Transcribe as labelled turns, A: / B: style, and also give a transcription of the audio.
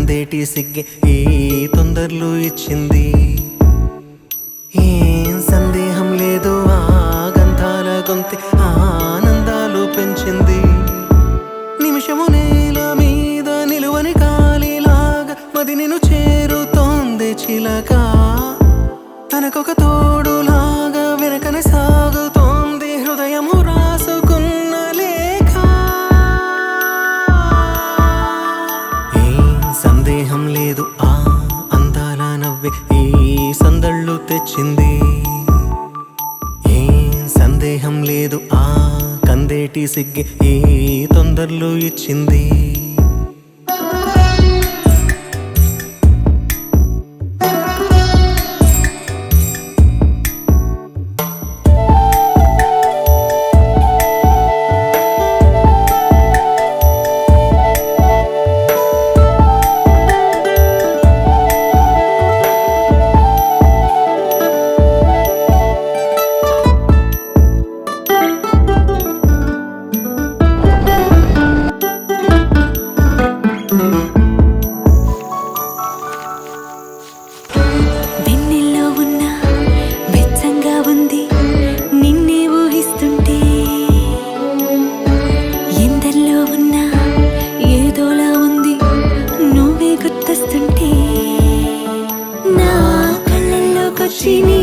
A: కందేటి సిగ్గే ఈ తొందరలు ఇచ్చింది. ఏం సందేహం లేదు ఆ గంధాల గొంతి ఆనందాలు పెంచింది. నిమిషము నేల మీద నిలువని కాలిలాగా మది నిన్ను చేరుతోంది చిలక. తనకొక తోడులాగా వెనకనే సాగుతోంది హృదయము రాసుకున్న లేఖ. ఏం సందేహం లేదు ఆ అందాల నవ్వే ఈ సందళ్ళు తెచ్చింది. ఏం సందేహం లేదు ఆ కందేటి సిగ్గే ఈ తొందరలు ఇచ్చింది.
B: వెన్నెల్లో ఉన్న వెచ్చంగా ఉంది నిన్నే ఊహిస్తుంటే. ఎందల్లో ఉన్న ఏదోలా ఉంది నువ్వే గుర్తొస్తుంటే. నా కళ్ళల్లోకొచ్చి నీ